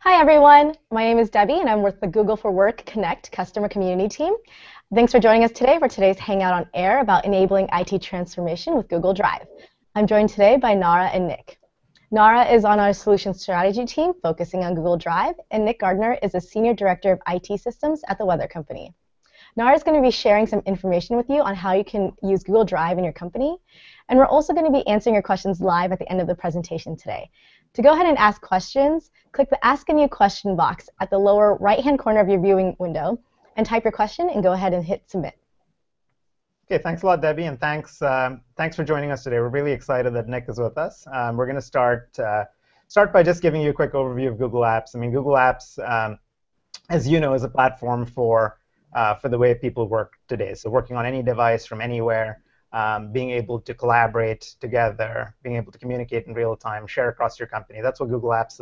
Hi everyone, my name is Debbie and I'm with the Google for Work Connect customer community team. Thanks for joining us today for today's Hangout on Air about enabling IT transformation with Google Drive. I'm joined today by Nara and Nick. Nara is on our solution strategy team focusing on Google Drive, and Nick Gardner is a senior director of IT systems at the weather company. Nara is going to be sharing some information with you on how you can use Google Drive in your company, and we're also going to be answering your questions live at the end of the presentation today. To go ahead and ask questions, click the Ask a New Question box at the lower right-hand corner of your viewing window and type your question and go ahead and hit Submit. Okay, thanks a lot, Debbie, and thanks for joining us today. We're really excited that Nick is with us. We're going to start by just giving you a quick overview of Google Apps. I mean, Google Apps, as you know, is a platform for the way people work today. So working on any device from anywhere, being able to collaborate together, being able to communicate in real time, share across your company. That's what Google Apps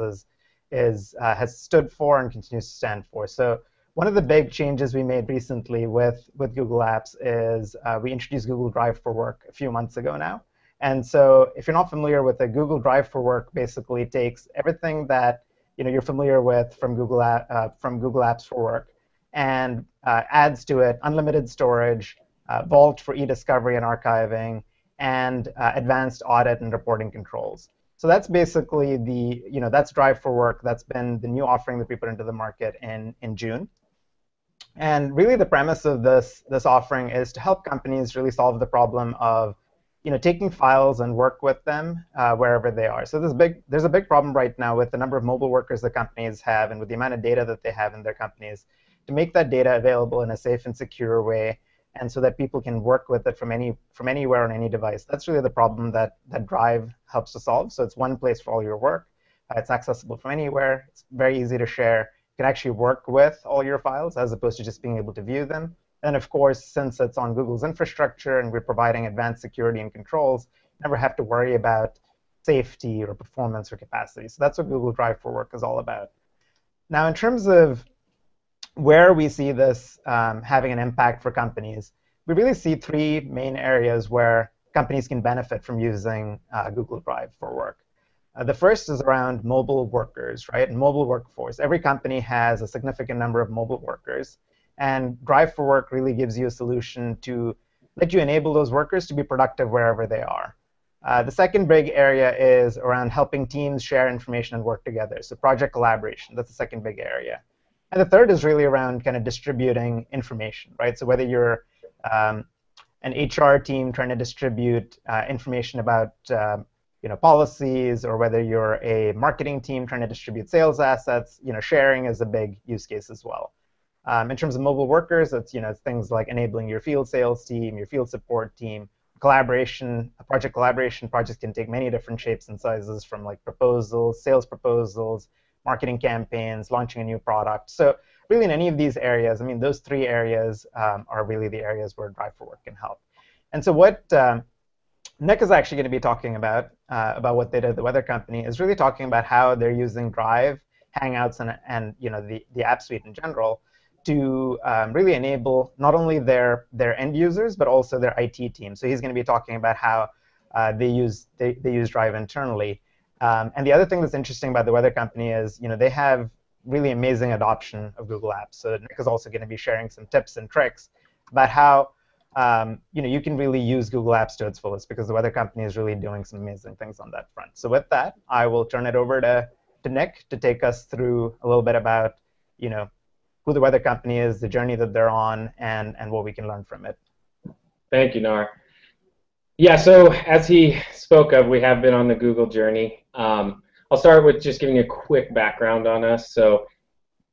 has stood for and continues to stand for. So one of the big changes we made recently with Google Apps is we introduced Google Drive for Work a few months ago now. And so if you're not familiar with it, Google Drive for Work basically takes everything that you're familiar with from Google Apps for Work and adds to it unlimited storage, Vault for e-discovery and archiving, and advanced audit and reporting controls. So that's basically that's Drive for Work. That's been the new offering that we put into the market in June. And really the premise of this offering is to help companies really solve the problem of taking files and work with them wherever they are. So there's a big problem right now with the number of mobile workers that companies have and with the amount of data that they have in their companies to make that data available in a safe and secure way, and so that people can work with it from anywhere on any device. That's really the problem that Drive helps to solve. So it's one place for all your work. It's accessible from anywhere. It's very easy to share. You can actually work with all your files as opposed to just being able to view them. And of course, since it's on Google's infrastructure and we're providing advanced security and controls, you never have to worry about safety or performance or capacity. So that's what Google Drive for Work is all about. Now, in terms of where we see this having an impact for companies, we really see three main areas where companies can benefit from using Google Drive for Work. The first is around mobile workers, right? And mobile workforce. Every company has a significant number of mobile workers. And Drive for Work really gives you a solution to let you enable those workers to be productive wherever they are. The second big area is around helping teams share information and work together. So project collaboration, that's the second big area. And the third is really around kind of distributing information, right? So whether you're an HR team trying to distribute information about policies, or whether you're a marketing team trying to distribute sales assets, sharing is a big use case as well. In terms of mobile workers, it's things like enabling your field sales team, your field support team, collaboration. Project collaboration projects can take many different shapes and sizes, from like proposals, sales proposals, marketing campaigns, launching a new product. So really in any of these areas, I mean, those three areas are really the areas where Drive for Work can help. And so what Nick is actually going to be talking about what they did at the weather company, is really talking about how they're using Drive, Hangouts, and the app suite in general to really enable not only their end users, but also their IT team. So he's going to be talking about how they use Drive internally. And the other thing that's interesting about the weather company is they have really amazing adoption of Google Apps. So Nick is also going to be sharing some tips and tricks about how you can really use Google Apps to its fullest, because the weather company is really doing some amazing things on that front. So with that, I will turn it over to Nick to take us through a little bit about who the weather company is, the journey that they're on, and what we can learn from it. Thank you, Nar. Yeah, so as he spoke of, we have been on the Google journey. I'll start with just giving a quick background on us. So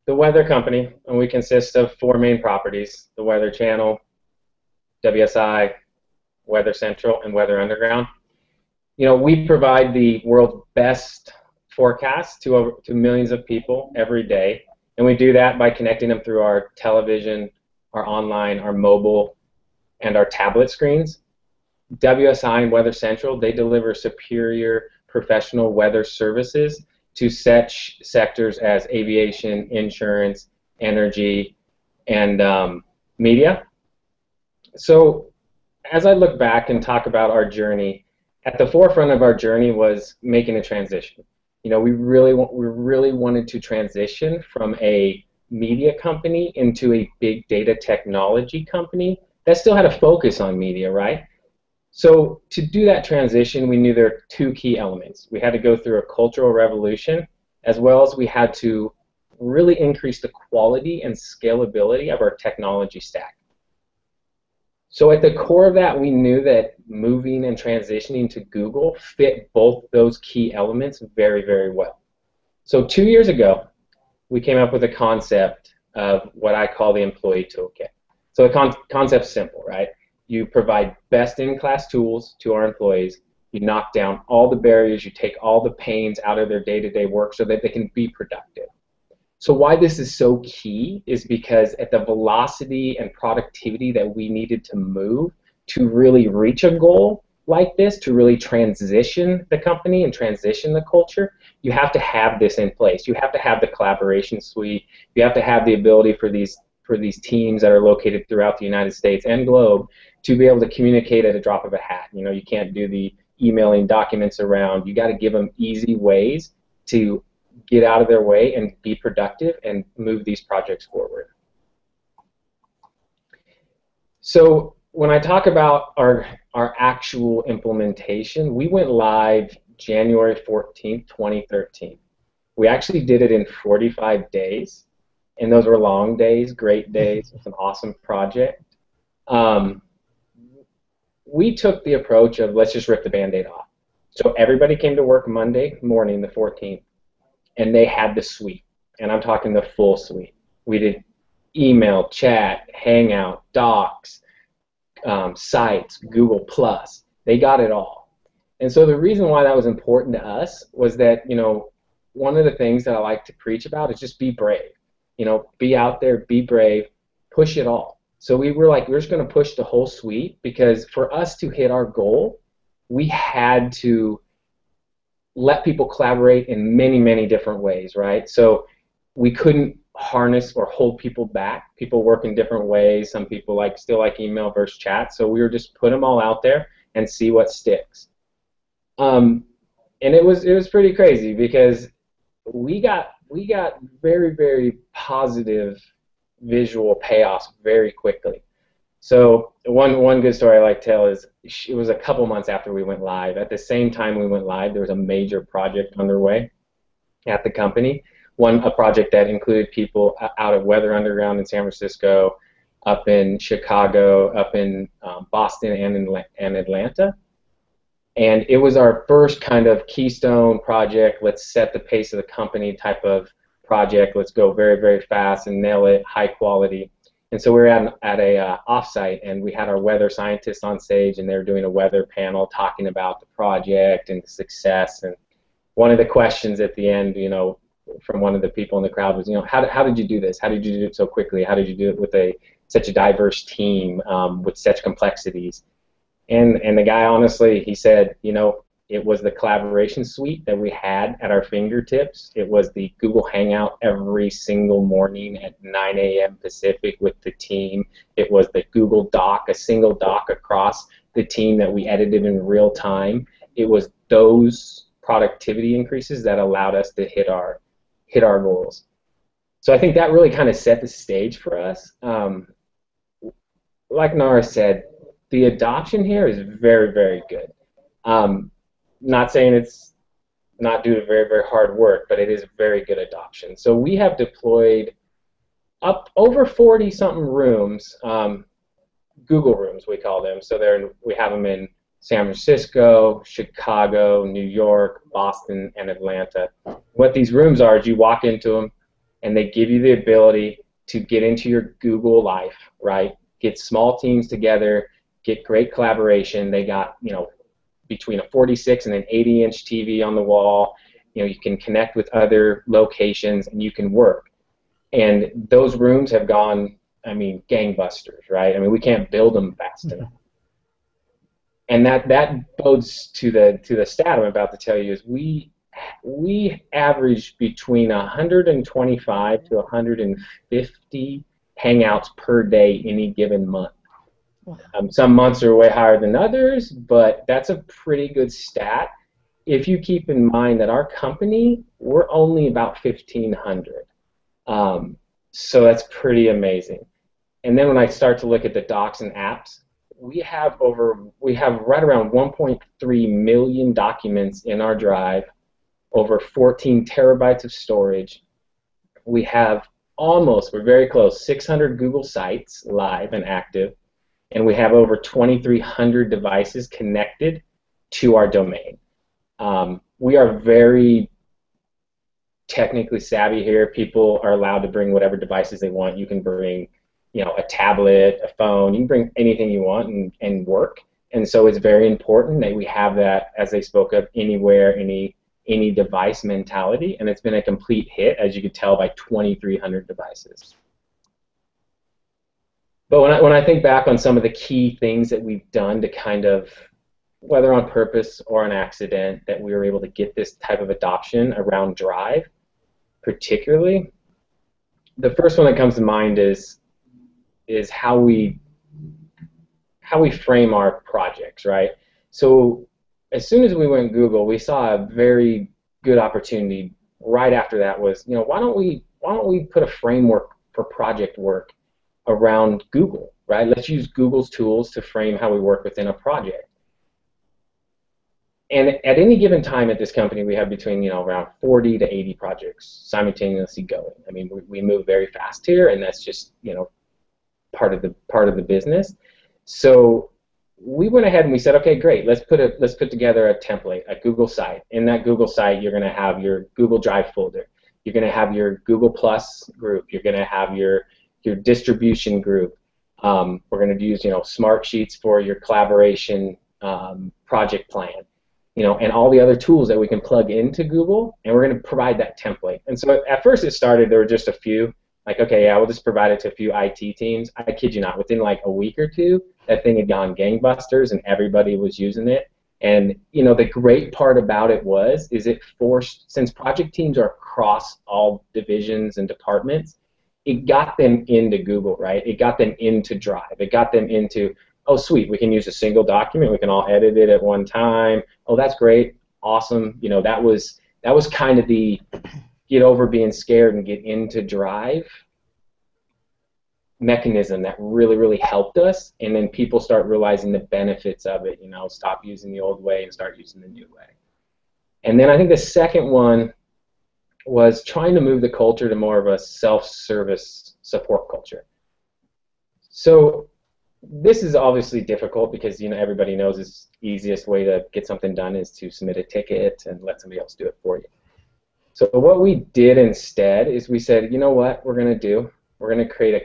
the weather company, and we consist of four main properties: the Weather Channel, WSI, Weather Central, and Weather Underground. We provide the world's best forecasts to millions of people every day, and we do that by connecting them through our television, our online, our mobile, and our tablet screens. WSI and Weather Central, they deliver superior professional weather services to such sectors as aviation, insurance, energy, and media. So as I look back and talk about our journey, at the forefront of our journey was making a transition. we really wanted to transition from a media company into a big data technology company that still had a focus on media, right? So to do that transition, we knew there were two key elements. We had to go through a cultural revolution, as well as we had to really increase the quality and scalability of our technology stack. So at the core of that, we knew that moving and transitioning to Google fit both those key elements very, very well. So 2 years ago, we came up with a concept of what I call the employee toolkit. So the concept's simple, right? You provide best-in-class tools to our employees. You knock down all the barriers. You take all the pains out of their day-to-day work so that they can be productive. So why this is so key is because at the velocity and productivity that we needed to move to really reach a goal like this, to really transition the company and transition the culture, you have to have this in place. You have to have the collaboration suite. You have to have the ability for these teams that are located throughout the United States and globe to be able to communicate at a drop of a hat. You can't do the emailing documents around. You got to give them easy ways to get out of their way and be productive and move these projects forward. So when I talk about our actual implementation, we went live January 14th, 2013. We actually did it in 45 days, and those were long days, great days. It's an awesome project. We took the approach of let's just rip the Band-Aid off. So everybody came to work Monday morning, the 14th, and they had the suite, and I'm talking the full suite. We did email, chat, Hangout, Docs, Sites, Google+. They got it all. And so the reason why that was important to us was that, one of the things that I like to preach about is just be brave. Be out there, be brave, push it all. So we were like, we're just going to push the whole suite, because for us to hit our goal, we had to let people collaborate in many, many different ways, right? So we couldn't harness or hold people back. People work in different ways. Some people still like email versus chat. So we were just put them all out there and see what sticks. And it was pretty crazy, because we got very, very positive visual payoffs very quickly. So one good story I like to tell is it was a couple months after we went live. At the same time we went live, there was a major project underway at the company. A project that included people out of Weather Underground in San Francisco, up in Chicago, up in Boston, and Atlanta. And it was our first kind of keystone project. Let's set the pace of the company type of project. Let's go very, very fast and nail it, high quality. And so we were at a offsite, and we had our weather scientists on stage, and they were doing a weather panel talking about the project and the success. And one of the questions at the end, from one of the people in the crowd was, how did you do this? How did you do it so quickly? How did you do it with such a diverse team with such complexities? And the guy, honestly, he said, it was the collaboration suite that we had at our fingertips. It was the Google Hangout every single morning at 9 a.m. Pacific with the team. It was the Google Doc, a single doc across the team that we edited in real time. It was those productivity increases that allowed us to hit our goals. So I think that really kind of set the stage for us. Like Nara said, the adoption here is very, very good. Not saying it's not due to very, very hard work, but it is very good adoption. So we have deployed up over 40-something rooms, Google rooms we call them. So we have them in San Francisco, Chicago, New York, Boston, and Atlanta. What these rooms are is you walk into them, and they give you the ability to get into your Google life, right? Get small teams together, get great collaboration. They got, between a 46 and an 80-inch TV on the wall. You can connect with other locations, and you can work. And those rooms have gone, gangbusters, right? We can't build them fast enough. And that bodes to the stat I'm about to tell you is we average between 125 to 150 Hangouts per day any given month. Some months are way higher than others, but that's a pretty good stat. if you keep in mind that our company, we're only about 1,500. So that's pretty amazing. And then when I start to look at the docs and apps, we have right around 1.3 million documents in our drive, over 14 terabytes of storage. We have we're very close, 600 Google sites live and active, and we have over 2,300 devices connected to our domain. We are very technically savvy here. People are allowed to bring whatever devices they want. You can bring, a tablet, a phone. You can bring anything you want and work. And so it's very important that we have that, as they spoke of, anywhere, any device mentality. And it's been a complete hit, as you could tell by 2,300 devices. But when I think back on some of the key things that we've done to kind of, whether on purpose or an accident, that we were able to get this type of adoption around Drive, particularly, the first one that comes to mind is how we frame our projects, right? So as soon as we went Google, we saw a very good opportunity. Right after that was, why don't we put a framework for project work around Google, right? Let's use Google's tools to frame how we work within a project. And at any given time at this company, we have between around 40 to 80 projects simultaneously going. I mean, we move very fast here, and that's just part of the business. So we went ahead and we said, okay, great. Let's put together a template, a Google site. In that Google site, you're going to have your Google Drive folder. You're going to have your Google Plus group. You're going to have your distribution group. We're going to use Smart Sheets for your collaboration project plan. And all the other tools that we can plug into Google, and we're going to provide that template. And so at first it started, there were just a few, like, okay, yeah, we'll just provide it to a few IT teams. I kid you not, within like a week or two, that thing had gone gangbusters and everybody was using it. And the great part about it is it forced, since project teams are across all divisions and departments, it got them into Google, right? It got them into Drive. It got them into, oh, sweet, we can use a single document. We can all edit it at one time. Oh, that's great. Awesome. That was kind of the get over being scared and get into Drive mechanism that really, really helped us. And then people start realizing the benefits of it, stop using the old way and start using the new way. And then I think the second one was trying to move the culture to more of a self-service support culture. So this is obviously difficult because everybody knows the easiest way to get something done is to submit a ticket and let somebody else do it for you. So what we did instead is we said, you know what we're going to do? We're going to create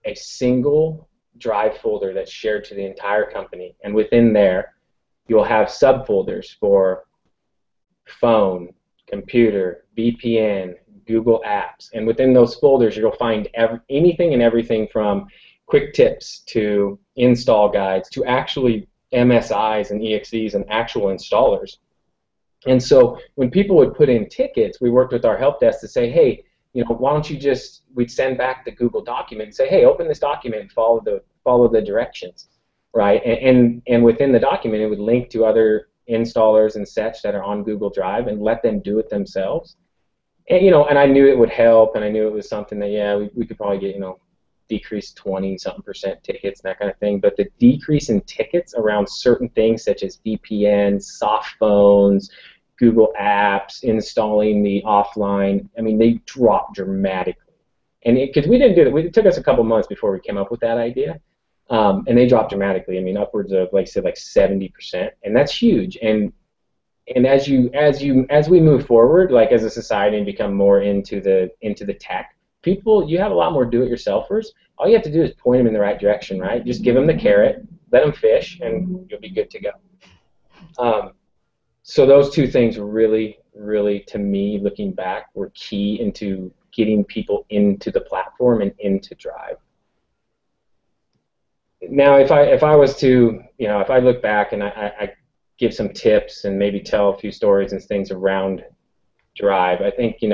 a single Drive folder that's shared to the entire company, and within there you'll have subfolders for phone, computer, VPN, Google Apps, and within those folders you'll find anything and everything from quick tips to install guides to actually MSIs and EXEs and actual installers. And so when people would put in tickets, we worked with our help desk to say, hey, why don't you we'd send back the Google document and say, hey, open this document and follow the directions, right? And within the document, it would link to other installers and such that are on Google Drive and let them do it themselves. And and I knew it would help, and I knew it was something that we could probably get decrease 20-something% tickets and that kind of thing. But the decrease in tickets around certain things such as VPNs, soft phones, Google Apps, installing the offline, I mean, they dropped dramatically. And because we didn't do that, it took us a couple months before we came up with that idea. And they dropped dramatically. I mean, upwards of, like I said, like 70%, and that's huge. And as we move forward, like as a society, and become more into the tech, you have a lot more do-it-yourselfers. All you have to do is point them in the right direction, right? Just give them the carrot, let them fish, and you'll be good to go. So those two things really, really, to me, looking back, were key into getting people into the platform and into Drive. Now, if I was to, if I look back and I give some tips and maybe tell a few stories and things around Drive, I think, and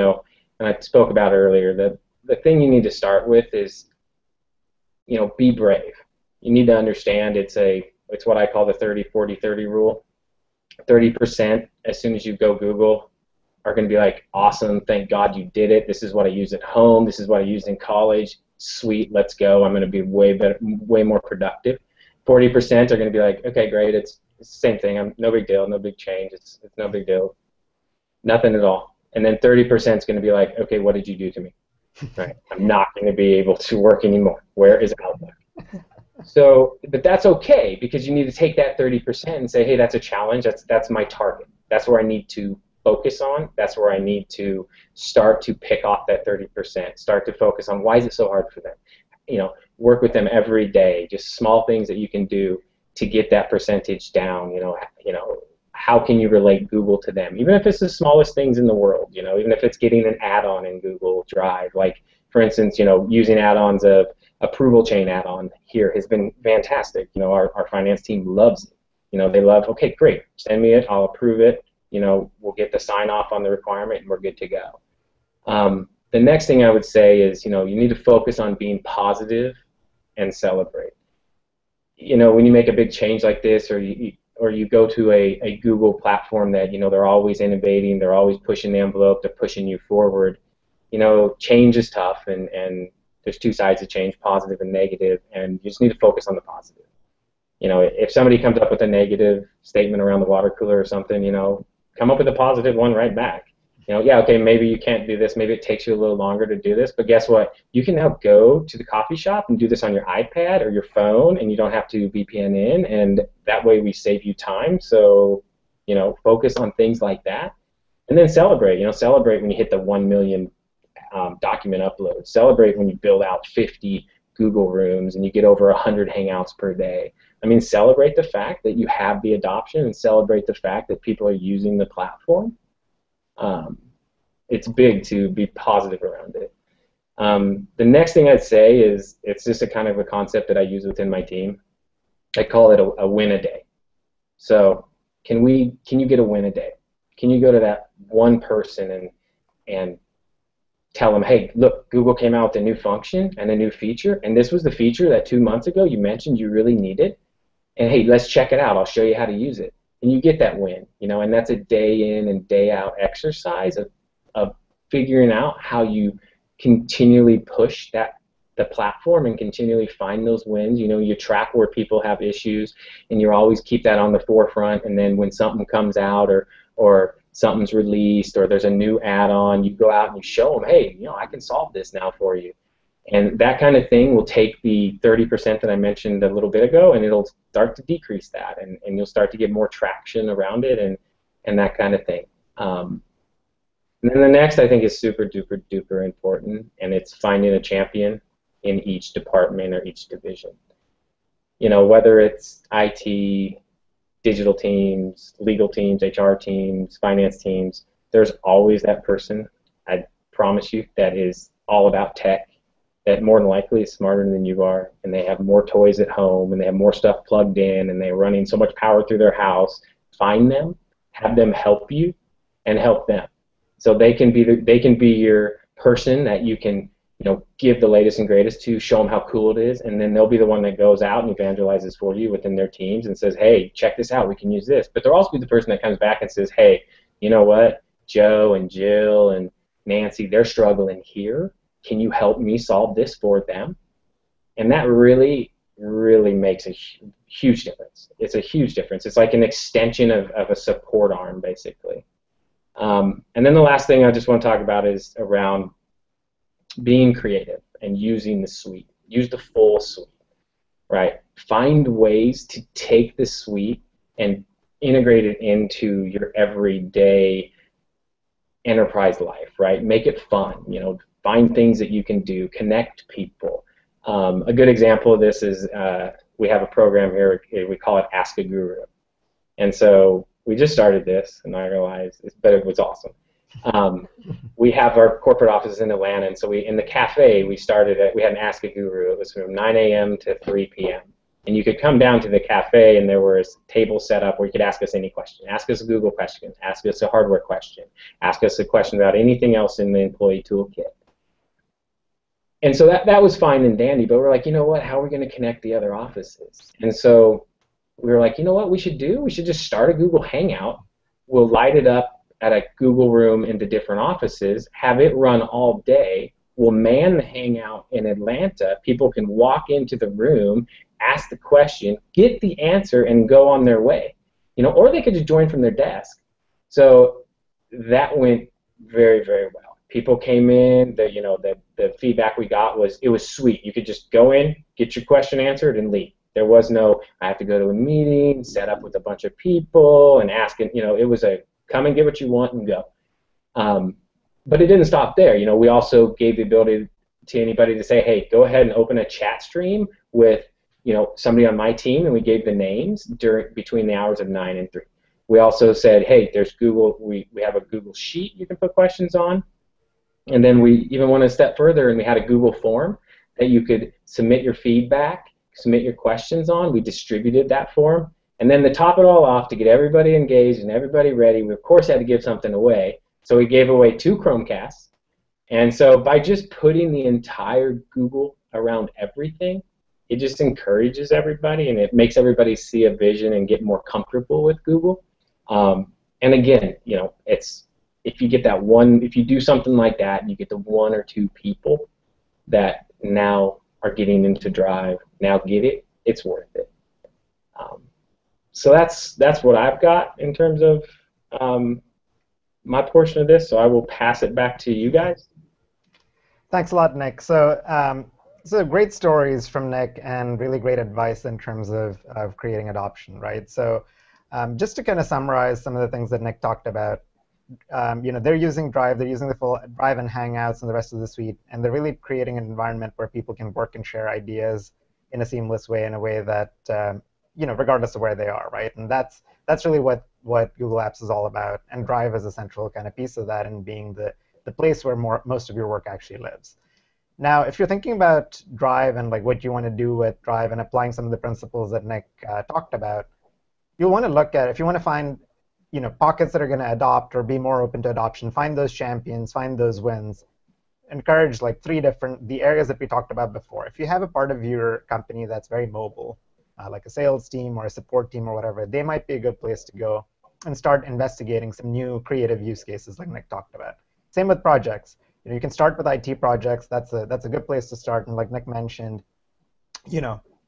I spoke about earlier, the thing you need to start with is, be brave. You need to understand it's what I call the 30-40-30 rule. 30% as soon as you go Google are going to be like, awesome, thank God you did it. This is what I use at home. This is what I used in college. Sweet, let's go. I'm going to be way better, way more productive. 40% are going to be like, okay, great. It's the same thing. No big deal. No big change. It's no big deal. Nothing at all. And then 30% is going to be like, okay, what did you do to me? Right. I'm not going to be able to work anymore. Where is Outlook? So, but that's okay, because you need to take that 30% and say, hey, that's a challenge. That's my target. That's where I need to focus on. That's where I need to start to pick off that 30%. Start to focus on why is it so hard for them. Work with them every day. Just small things that you can do to get that percentage down. How can you relate Google to them? Even if it's the smallest things in the world. Even if it's getting an add-on in Google Drive, like for instance, using add-ons of approval chain add-on here has been fantastic. Our finance team loves it. They love, okay, great, send me it, I'll approve it. We'll get the sign off on the requirement and we're good to go. The next thing I would say is, you need to focus on being positive and celebrate. When you make a big change like this, or you go to a Google platform that, they're always innovating, they're always pushing the envelope, they're pushing you forward. Change is tough, and there's two sides of change, positive and negative, and you just need to focus on the positive. If somebody comes up with a negative statement around the water cooler or something, come up with a positive one right back. Yeah, okay, maybe you can't do this, maybe it takes you a little longer to do this, but guess what? You can now go to the coffee shop and do this on your iPad or your phone, and you don't have to VPN in, and that way we save you time. So, focus on things like that. And then celebrate. Celebrate when you hit the 1 million document uploads. Celebrate when you build out 50 Google rooms and you get over 100 Hangouts per day. Celebrate the fact that you have the adoption, and celebrate the fact that people are using the platform. It's big to be positive around it. The next thing I'd say is, it's just a kind of a concept that I use within my team. I call it a win a day. So can you get a win a day? Can you go to that one person and tell them, hey, look, Google came out with a new function and a new feature, and this was the feature that 2 months ago you mentioned you really needed, and hey, let's check it out. I'll show you how to use it. And you get that win, and that's a day in and day out exercise of figuring out how you continually push the platform and continually find those wins. You track where people have issues, and you always keep that on the forefront, and then when something comes out or something's released or there's a new add-on, you go out and you show them, hey, I can solve this now for you. And that kind of thing will take the 30% that I mentioned a little bit ago, and it'll start to decrease that, and you'll start to get more traction around it and that kind of thing. And then the next, I think, is super duper duper important, and it's finding a champion in each department or each division. Whether it's IT, digital teams, legal teams, HR teams, finance teams, there's always that person, I promise you, that is all about tech, that more than likely is smarter than you are, and they have more toys at home, and they have more stuff plugged in, and they're running so much power through their house. Find them, have them help you, and help them. So they can be your person that you can give the latest and greatest to, show them how cool it is, and then they'll be the one that goes out and evangelizes for you within their teams and says, hey, check this out, we can use this. But they'll also be the person that comes back and says, hey, you know what, Joe and Jill and Nancy, they're struggling here. Can you help me solve this for them? And that really, really makes a huge difference. It's a huge difference. It's like an extension of a support arm, basically. And then the last thing I just want to talk about is around being creative and using the suite. Use the full suite, right? Find ways to take the suite and integrate it into your everyday enterprise life, right? Make it fun, find things that you can do, connect people. A good example of this is we have a program here, we call it Ask a Guru. And so we just started this, and I realized, but it was awesome. We have our corporate office in Atlanta, and so in the cafe, we had an Ask a Guru. It was from 9 a.m. to 3 p.m. And you could come down to the cafe, and there was tables set up where you could ask us any question. Ask us a Google question. Ask us a hardware question. Ask us a question about anything else in the employee toolkit. And so that was fine and dandy, but we're like, you know what, how are we going to connect the other offices? And so we were like, you know what we should do? We should just start a Google Hangout we'll light it up at a Google room into different offices, have it run all day. We'll man the Hangout in Atlanta. People can walk into the room, ask the question, get the answer, and go on their way. Or they could just join from their desk. So that went very, very well. People came in. The feedback we got was it was sweet. You could just go in, get your question answered, and leave. There was no I have to go to a meeting, set up with a bunch of people, and ask it. It was a come and get what you want and go. But it didn't stop there. We also gave the ability to anybody to say, hey, go ahead and open a chat stream with somebody on my team, and we gave the names between the hours of 9 and 3. We also said, hey, there's Google. We have a Google Sheet you can put questions on. And then we even went a step further, and we had a Google form that you could submit your feedback, submit your questions on. We distributed that form. And then to top it all off, to get everybody engaged and everybody ready, we of course had to give something away. So we gave away 2 Chromecasts. And so by just putting the entire Google around everything, it just encourages everybody, and it makes everybody see a vision and get more comfortable with Google. And again, if you get that one, if you do something like that, and you get the 1 or 2 people that now are getting into Drive, now get it, it's worth it. So that's what I've got in terms of my portion of this. So I will pass it back to you guys. Thanks a lot, Nick. So great stories from Nick and really great advice in terms of creating adoption, right? So just to kind of summarize some of the things that Nick talked about, they're using Drive, they're using the full Drive and Hangouts and the rest of the suite, and they're really creating an environment where people can work and share ideas in a seamless way, in a way that, regardless of where they are, right? And that's really what Google Apps is all about, and Drive is a central kind of piece of that, and being the place where most of your work actually lives. Now, if you're thinking about Drive and what you want to do with Drive and applying some of the principles that Nick talked about, you'll want to look at, if you want to find pockets that are going to adopt or be more open to adoption, find those champions, find those wins, encourage 3 different, the areas that we talked about before. If you have a part of your company that's very mobile, like a sales team or a support team or whatever, they might be a good place to go and start investigating some new creative use cases like Nick talked about. Same with projects. You can start with IT projects. That's a good place to start. And like Nick mentioned,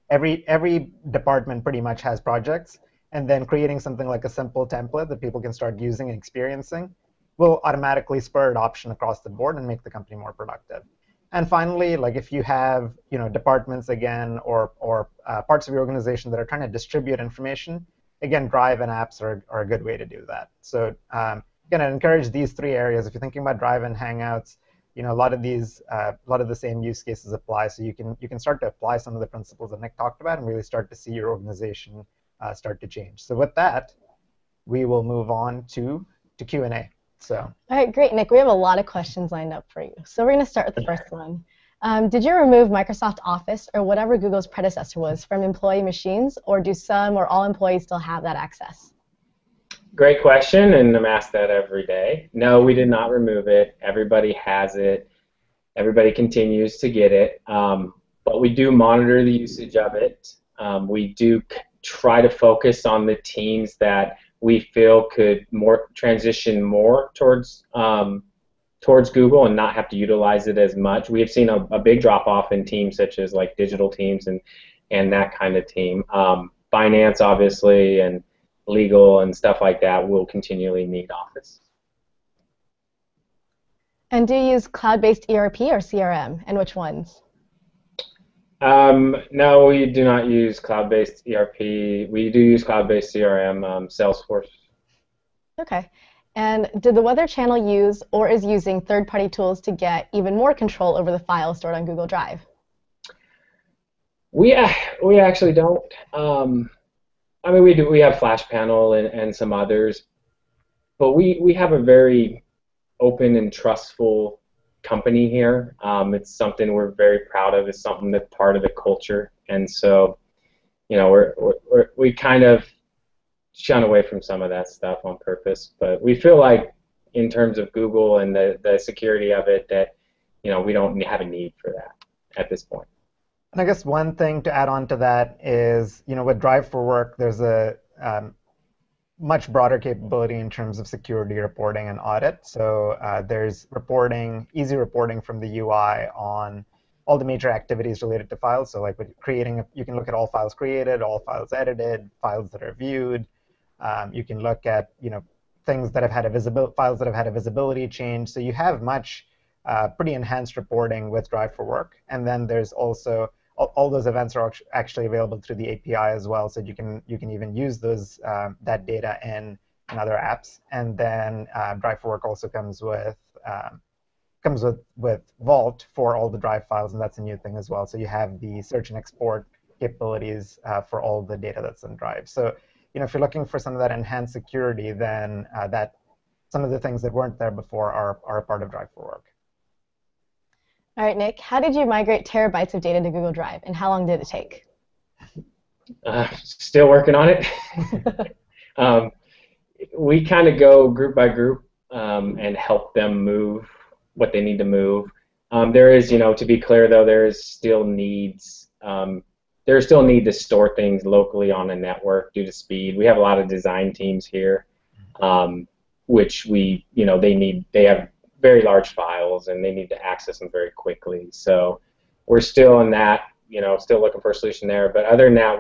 every department pretty much has projects. And then creating something like a simple template that people can start using and experiencing will automatically spur adoption across the board and make the company more productive. And finally, if you have departments again or parts of your organization that are trying to distribute information, again, Drive and apps are a good way to do that. So again, I encourage these 3 areas. If you're thinking about Drive and Hangouts, a lot of the same use cases apply. So you can start to apply some of the principles that Nick talked about and really start to see your organization start to change. So with that, we will move on to Q&A. So. All right, great, Nick. We have a lot of questions lined up for you. So we're going to start with the first one. Did you remove Microsoft Office or whatever Google's predecessor was from employee machines, or do some or all employees still have that access? Great question, and I'm asked that every day. No, we did not remove it. Everybody has it. Everybody continues to get it. But we do monitor the usage of it. We do try to focus on the teams that we feel could transition more towards Google and not have to utilize it as much. We have seen a big drop-off in teams such as digital teams and that kind of team. Finance, obviously, and legal and stuff like that will continually need Office. And do you use cloud-based ERP or CRM, and which ones? No, we do not use cloud-based ERP. We do use cloud-based CRM, Salesforce. Okay. And did the Weather Channel use or is using third-party tools to get even more control over the files stored on Google Drive? We actually don't. I mean, we do. We have Flash Panel and some others, but we have a very open and trustful company here. It's something we're very proud of. It's something that's part of the culture, and so we kind of shun away from some of that stuff on purpose. But we feel like, in terms of Google and the security of it, that we don't have a need for that at this point. And I guess one thing to add on to that is, with Drive for Work, there's much broader capability in terms of security reporting and audit. So there's reporting, easy reporting from the UI on all the major activities related to files. So like with creating, you can look at all files created, all files edited, files that are viewed. You can look at things that have had a files that have had a visibility change. So you have much pretty enhanced reporting with Drive for Work. And then there's also all those events are actually available through the API as well, so you can even use those that data in other apps. And then Drive for Work also comes with Vault for all the Drive files, and that's a new thing as well. So you have the search and export capabilities for all the data that's in Drive. So if you're looking for some of that enhanced security, then some of the things that weren't there before are a part of Drive for Work. All right, Nick, how did you migrate terabytes of data to Google Drive, and how long did it take? Still working on it. We kind of go group by group and help them move what they need to move. There is, to be clear though, there's still need to store things locally on a network due to speed. We have a lot of design teams here, which they have very large files and they need to access them very quickly. So we're still in that, still looking for a solution there. But other than that,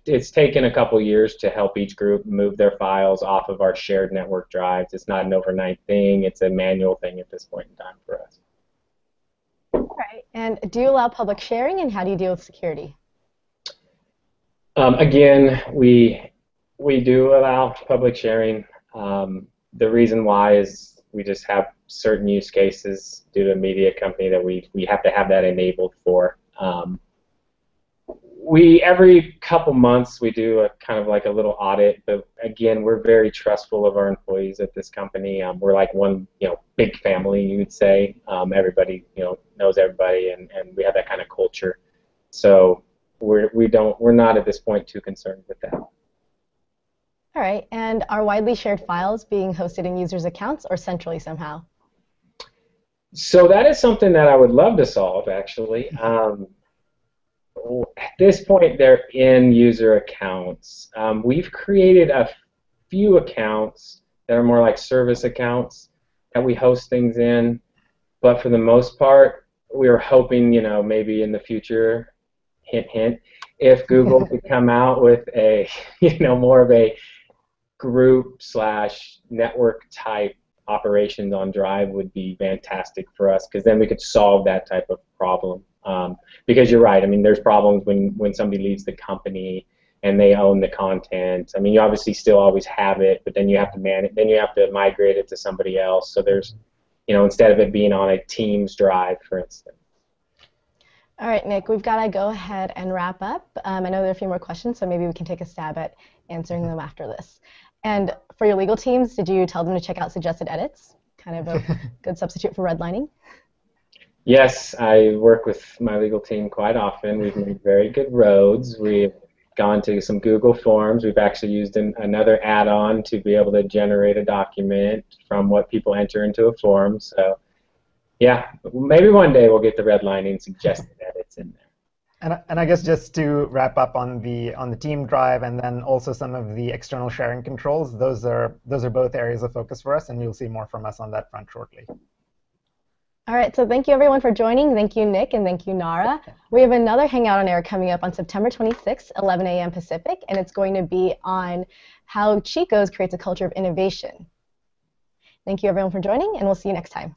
it's taken a couple years to help each group move their files off of our shared network drives. It's not an overnight thing. It's a manual thing at this point in time for us. All right. And do you allow public sharing, and how do you deal with security? Again, we do allow public sharing. The reason why is we just have certain use cases due to a media company that we have to have that enabled for. Every couple months we do a kind of like a little audit, but again, we're very trustful of our employees at this company. We're like one big family, you would say. Everybody knows everybody, and we have that kind of culture. So we're not at this point too concerned with that. All right, and are widely shared files being hosted in users' accounts or centrally somehow? So that is something that I would love to solve, actually. At this point, they're in user accounts. We've created a few accounts that are more like service accounts that we host things in, but for the most part, we were hoping, maybe in the future, hint, hint, if Google could come out with a, more of a group/network type operations on Drive would be fantastic for us, because then we could solve that type of problem. Because you're right, I mean, there's problems when somebody leaves the company and they own the content. I mean, you obviously still always have it, but then you have to manage, then you have to migrate it to somebody else. So there's, instead of it being on a Teams drive, for instance. All right, Nick, we've got to go ahead and wrap up. I know there are a few more questions, so maybe we can take a stab at answering them after this. And for your legal teams, did you tell them to check out suggested edits? Kind of a good substitute for redlining. Yes, I work with my legal team quite often. We've made very good roads. We've gone to some Google Forms. We've actually used another add-on to be able to generate a document from what people enter into a form. So, yeah, maybe one day we'll get the redlining suggested edits in there. And I guess just to wrap up on the team drive, and then also some of the external sharing controls, those are both areas of focus for us, and you'll see more from us on that front shortly. All right, so thank you everyone for joining. Thank you, Nick, and thank you, Nara. We have another Hangout on Air coming up on September 26th, 11 a.m. Pacific, and it's going to be on how Chico's creates a culture of innovation. Thank you everyone for joining, and we'll see you next time.